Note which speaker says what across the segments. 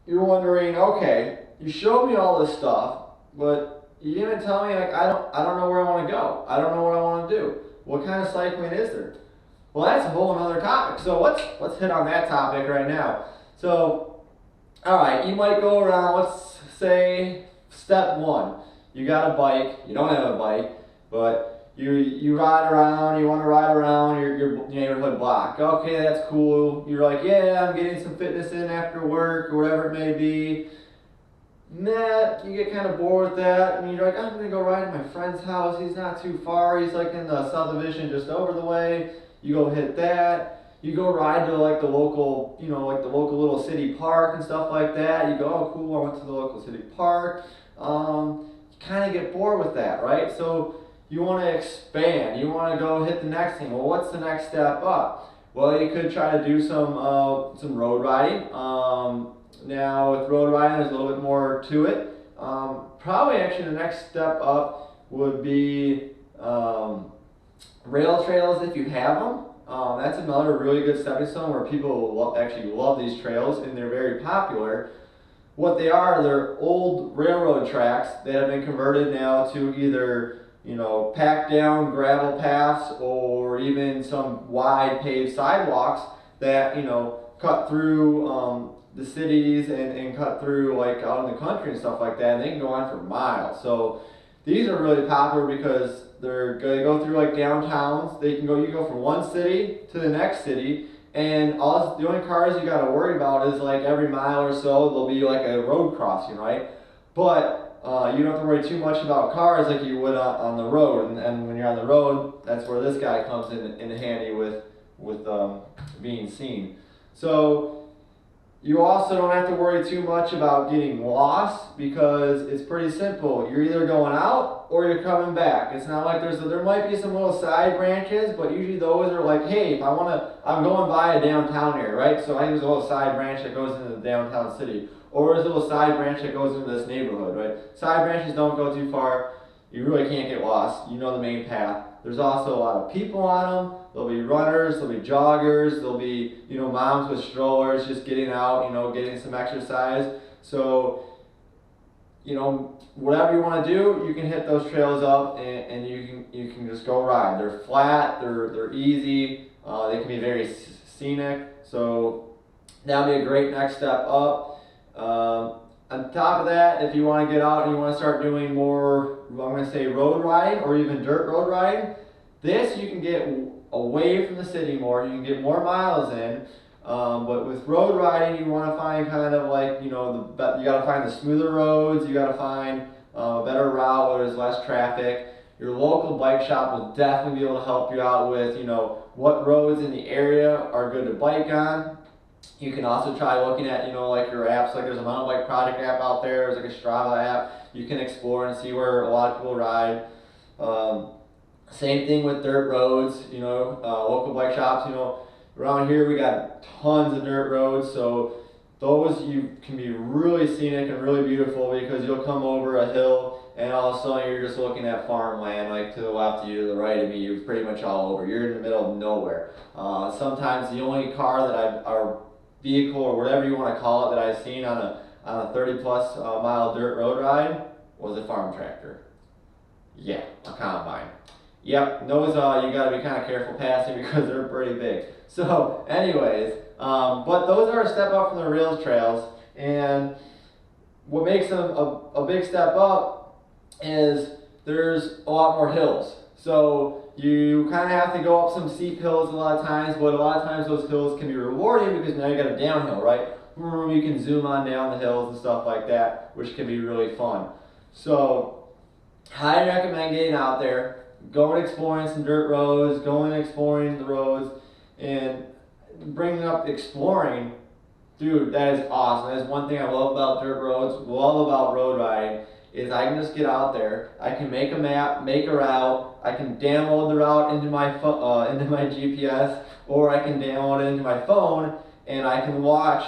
Speaker 1: you're wondering, okay, you showed me all this stuff, but you didn't tell me, like, I don't know where I want to go. I don't know what I want to do. What kind of cycling is there? Well, that's a whole another topic. So let's hit on that topic right now. So, all right, you might go around. Let's say step one, you got a bike. You don't have a bike, but you ride around. You want to ride around your neighborhood block. Okay, that's cool. You're like, yeah, I'm getting some fitness in after work or whatever it may be. Nah, you get kind of bored with that, and you're like, I'm gonna go ride at my friend's house. He's not too far. He's like in the subdivision just over the way. You go hit that. You go ride to like the local, like the local little city park and stuff like that. You go, oh cool, I went to the local city park. You kind of get bored with that, right? So you want to expand. You want to go hit the next thing. Well, what's the next step up? Well, you could try to do some road riding. Now with road riding, there's a little bit more to it. Probably actually the next step up would be rail trails if you have them. That's another really good stepping stone where people actually love these trails and they're very popular. What they are, they're old railroad tracks that have been converted now to either packed down gravel paths or even some wide paved sidewalks that cut through the cities and cut through like out in the country and stuff like that, and they can go on for miles. So these are really popular because they go through like downtowns. You go from one city to the next city, and the only cars you got to worry about is like every mile or so there'll be like a road crossing, right? But you don't have to worry too much about cars like you would on the road. And when you're on the road, that's where this guy comes in handy with being seen. So you also don't have to worry too much about getting lost because it's pretty simple. You're either going out or you're coming back. It's not like there might be some little side branches, but usually those are like, hey, if I'm going by a downtown area, right? So I think there's a little side branch that goes into the downtown city. Or there's a little side branch that goes into this neighborhood, right? Side branches don't go too far. You really can't get lost. You know the main path. There's also a lot of people on them. There'll be runners, there'll be joggers, there'll be, moms with strollers just getting out, getting some exercise. So, whatever you want to do, you can hit those trails up and you can just go ride. They're flat, they're easy, they can be very scenic. So that'll be a great next step up. On top of that, if you want to get out and you want to start doing more, I'm going to say road riding or even dirt road riding, this you can get away from the city more. You can get more miles in. But with road riding, you want to find kind of like, you got to find the smoother roads. You got to find a better route where there's less traffic. Your local bike shop will definitely be able to help you out with, what roads in the area are good to bike on. You can also try looking at, like your apps, like there's a mountain bike project app out there, there's like a Strava app. You can explore and see where a lot of people ride. Same thing with dirt roads, local bike shops, around here we got tons of dirt roads, so those you can be really scenic and really beautiful because you'll come over a hill and all of a sudden you're just looking at farmland, like to the left of you, to the right of me, you're pretty much all over. You're in the middle of nowhere. Sometimes the only car or vehicle or whatever you want to call it that I've seen on a 30 plus mile dirt road ride was a farm tractor. Yeah, a combine. Yep, those you got to be kind of careful passing because they're pretty big. So anyways, but those are a step up from the rail trails, and what makes them a big step up is there's a lot more hills. So you kind of have to go up some steep hills a lot of times, but a lot of times those hills can be rewarding because now you got a downhill, right? You can zoom on down the hills and stuff like that, which can be really fun. So highly recommend getting out there, going exploring some dirt roads, going exploring the roads, and bringing up exploring. Dude, that is awesome. That is one thing I love about dirt roads, love about road riding, is I can just get out there, I can make a map, make a route, I can download the route into my GPS, or I can download it into my phone, and I can watch,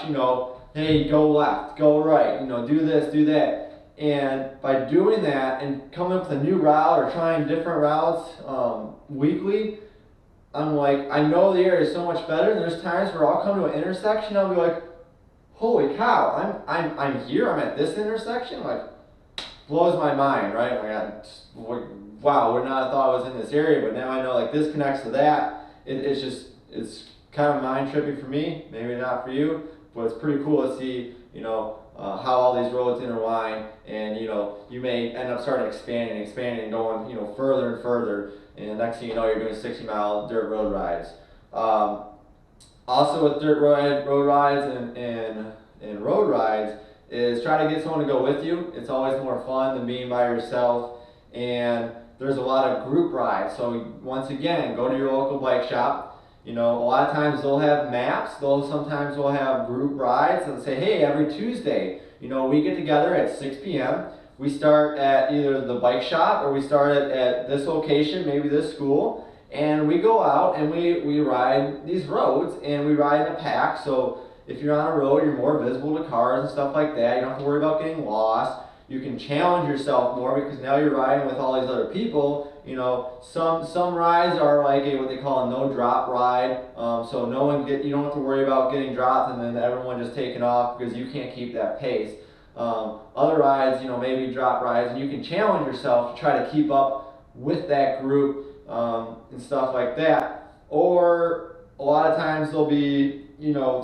Speaker 1: hey, go left, go right, do this, do that. And by doing that and coming up with a new route or trying different routes weekly, I'm like, I know the area is so much better, and there's times where I'll come to an intersection, I'll be like, holy cow, I'm here, I'm at this intersection, like, blows my mind, right? Like, wow, would not have thought I was in this area, but now I know like this connects to that. It's kind of mind tripping for me, maybe not for you, but it's pretty cool to see, how all these roads intertwine, and you may end up starting expanding, and going, further and further, and the next thing you know, you're doing 60-mile dirt road rides. Also with dirt road rides and road rides is try to get someone to go with you. It's always more fun than being by yourself, and there's a lot of group rides. So once again, go to your local bike shop. A lot of times they'll have maps. Sometimes they'll have group rides and say, hey, every Tuesday, we get together at 6 p.m. We start at either the bike shop or we start at this location, maybe this school, and we go out and we ride these roads, and we ride in a pack. So if you're on a road, you're more visible to cars and stuff like that. You don't have to worry about getting lost. You can challenge yourself more because now you're riding with all these other people. Some rides are like what they call a no drop ride. So you don't have to worry about getting dropped and then everyone just taking off because you can't keep that pace. Other rides, maybe drop rides, and you can challenge yourself to try to keep up with that group and stuff like that. Or a lot of times there'll be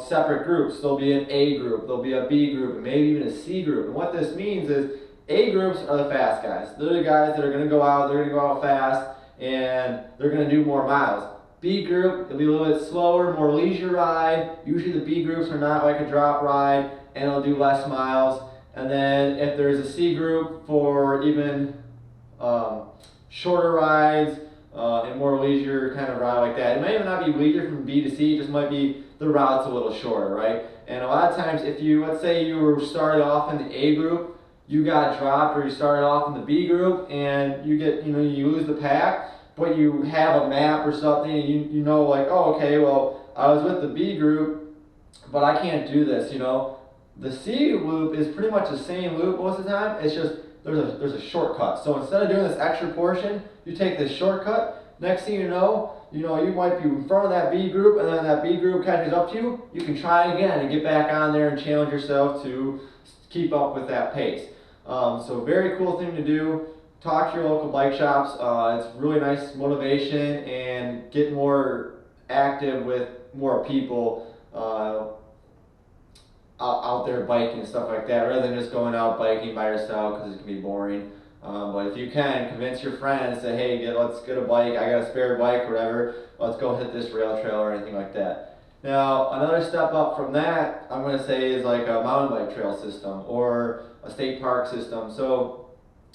Speaker 1: separate groups. There'll be an A group, there'll be a B group, and maybe even a C group. And what this means is A groups are the fast guys. They're the guys that are going to go out fast, and they're going to do more miles. B group, it'll be a little bit slower, more leisure ride. Usually the B groups are not like a drop ride, and it'll do less miles. And then if there's a C group for even shorter rides, and more leisure kind of ride like that. It might even not be leisure from B to C, it just might be the route's a little shorter, right? And a lot of times if let's say you were started off in the A group, you got dropped, or you started off in the B group and you lose the pack, but you have a map or something and you know like, oh, okay, well, I was with the B group, but I can't do this, The C loop is pretty much the same loop most of the time, it's just there's a shortcut. So instead of doing this extra portion, you take this shortcut. Next thing you know, you might be in front of that B group, and then that B group catches up to you. You can try again and get back on there and challenge yourself to keep up with that pace. So very cool thing to do. Talk to your local bike shops. It's really nice motivation and get more active with more people out there biking and stuff like that, rather than just going out biking by yourself because it can be boring. But if you can, convince your friends, say, hey, let's get a bike, I got a spare bike or whatever, let's go hit this rail trail or anything like that. Now, another step up from that, I'm going to say, is like a mountain bike trail system or a state park system. So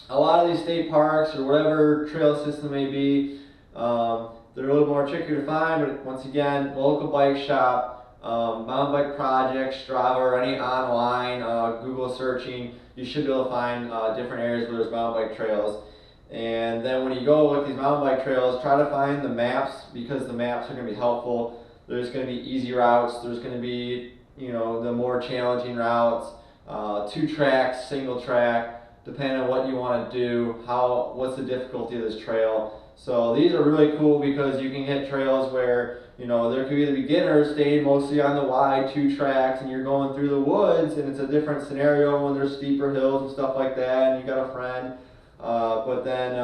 Speaker 1: a lot of these state parks or whatever trail system may be, they're a little more tricky to find, but once again, local bike shop, mountain bike project, Strava, or any online Google searching, you should be able to find different areas where there's mountain bike trails. And then when you go with these mountain bike trails, try to find the maps, because the maps are going to be helpful. There's going to be easy routes, there's going to be the more challenging routes, 2 tracks, single track, depending on what you want to do, what's the difficulty of this trail. So these are really cool because you can hit trails where there could be the beginners staying mostly on the wide 2 tracks, and you're going through the woods, and it's a different scenario when there's steeper hills and stuff like that, and you got a friend. But then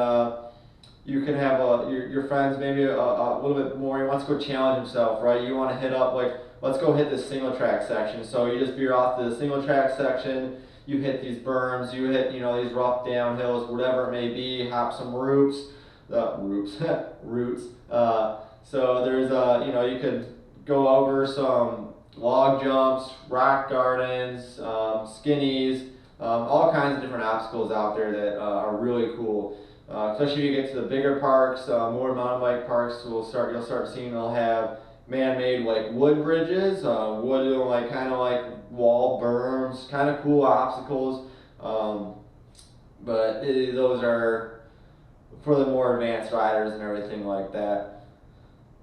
Speaker 1: you can have your friends maybe a little bit more. He wants to go challenge himself, right? You want to hit up let's go hit this single track section. So you just veer off the single track section. You hit these berms. You hit these rough downhills, whatever it may be. Hop some roots. Roots. So there's you could go over some log jumps, rock gardens, skinnies, all kinds of different obstacles out there that are really cool. Especially if you get to the bigger parks, more mountain bike parks, you'll start seeing they'll have man-made like wood bridges, wood kind of like wall berms, kind of cool obstacles. But those are for the more advanced riders and everything like that.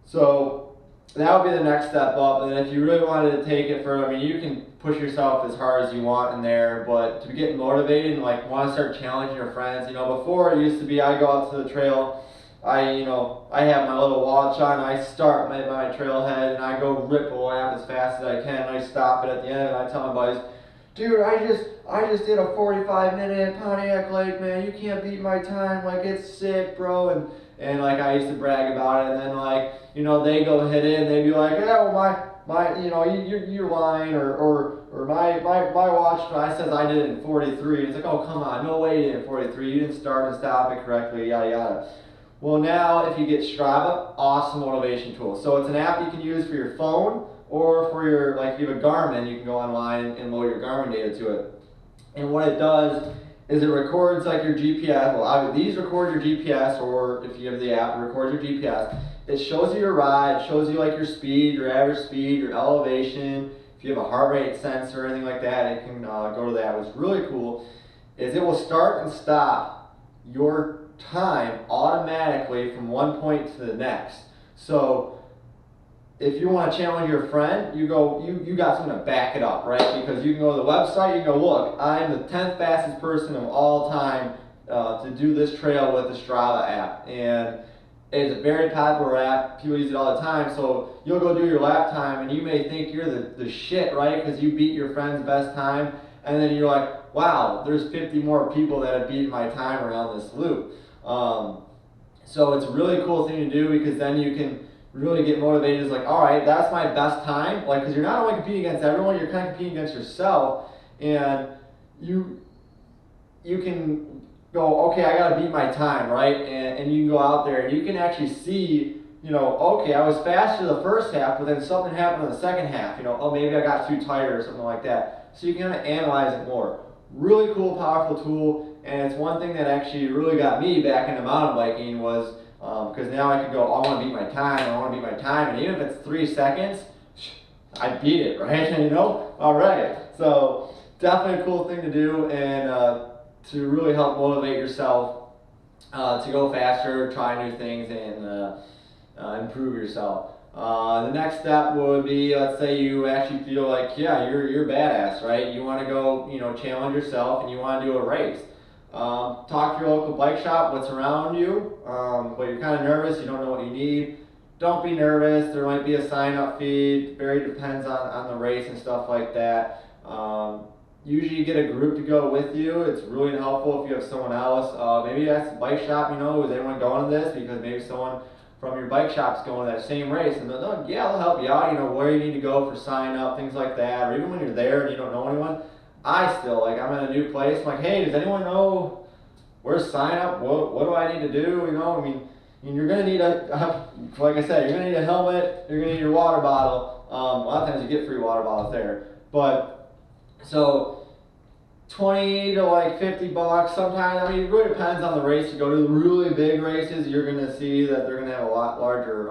Speaker 1: So that would be the next step up. And then if you really wanted to take it further, you can push yourself as hard as you want in there, but to get motivated and want to start challenging your friends, before it used to be I'd go out to the trail, I have my little watch on, I start my trailhead and I go rip a lap as fast as I can, and I stop it at the end and I tell my buddies, dude, I just did a 45-minute Pontiac Lake, man, you can't beat my time, like it's sick, bro, and like I used to brag about it, and then like, they go hit it and they'd be like, yeah, well you're lying, or my watch says I did it in 43. It's like, oh come on, no way you did it in 43. You didn't start and stop it correctly, yada yada. Well, now if you get Strava, awesome motivation tool. So it's an app you can use for your phone, or for your, like if you have a Garmin, you can go online and load your Garmin data to it. And what it does is it records like your GPS. Well, these record your GPS, or if you have the app, it records your GPS. It shows you your ride, it shows you like your speed, your average speed, your elevation. If you have a heart rate sensor or anything like that, it can go to that. What's really cool is it will start and stop your time automatically from one point to the next. So if you want to challenge your friend, you got something to back it up, right? Because you can go to the website, you can go, look, I'm the 10th fastest person of all time to do this trail with the Strava app. And it's a very popular app. People use it all the time. So you'll go do your lap time and you may think you're the shit, right? Because you beat your friend's best time. And then you're like, wow, there's 50 more people that have beaten my time around this loop. So it's a really cool thing to do, because then you can really get motivated. It's like, all right, that's my best time. Like, because you're not only competing against everyone, you're kind of competing against yourself. And you can go, okay, I got to beat my time, right? And you can go out there and you can actually see, okay, I was faster the first half, but then something happened in the second half. Oh, maybe I got too tired or something like that. So you can kind of analyze it more. Really cool, powerful tool. And it's one thing that actually really got me back into mountain biking was, because now I can go, I want to beat my time, and even if it's 3 seconds, I beat it, right? All right. So definitely a cool thing to do, and to really help motivate yourself to go faster, try new things, and improve yourself. The next step would be, let's say you actually feel like, yeah, you're badass, right? You want to go, challenge yourself, and you want to do a race. Talk to your local bike shop, what's around you, but you're kind of nervous, you don't know what you need. Don't be nervous, there might be a sign-up fee, it very depends on the race and stuff like that. Usually you get a group to go with you. It's really helpful if you have someone else. Maybe ask the bike shop, is anyone going to this? Because maybe someone from your bike shop's going to that same race, and they'll help you out, where you need to go for sign-up, things like that. Or even when you're there and you don't know anyone, I'm in a new place, I'm like, hey, does anyone know where to sign up? What do I need to do? You're going to need like I said, you're going to need a helmet, you're going to need your water bottle. A lot of times you get free water bottles there. But, so, 20 to like $50 sometimes. It really depends on the race. You go to the really big races, you're going to see that they're going to have a lot larger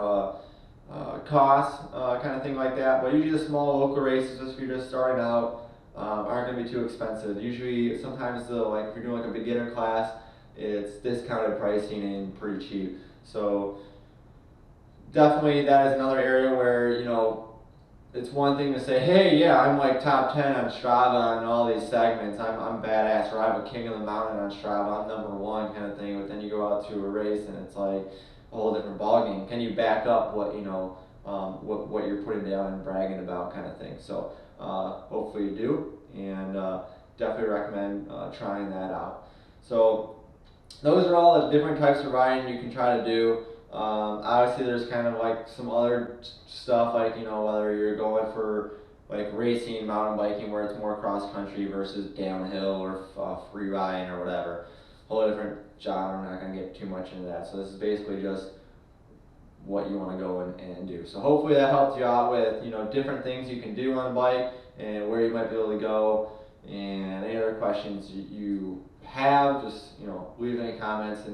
Speaker 1: costs, kind of thing like that. But usually the small local races, if you're just starting out, aren't going to be too expensive. Usually, sometimes if you're doing like a beginner class, it's discounted pricing and pretty cheap. So definitely that is another area where, it's one thing to say, hey, yeah, I'm like top 10 on Strava on all these segments. I'm badass, or I'm a king of the mountain on Strava. I'm number one kind of thing. But then you go out to a race and it's like a whole different ballgame. Can you back up what what you're putting down and bragging about, kind of thing? So hopefully you do, and definitely recommend trying that out. So those are all the different types of riding you can try to do. Obviously there's kind of like some other stuff, like whether you're going for like racing, mountain biking, where it's more cross country versus downhill, or free riding or whatever. Whole different genre. I'm not going to get too much into that. So this is basically just what you want to go and do. So hopefully that helps you out with different things you can do on a bike and where you might be able to go. And any other questions you have, just leave any comments.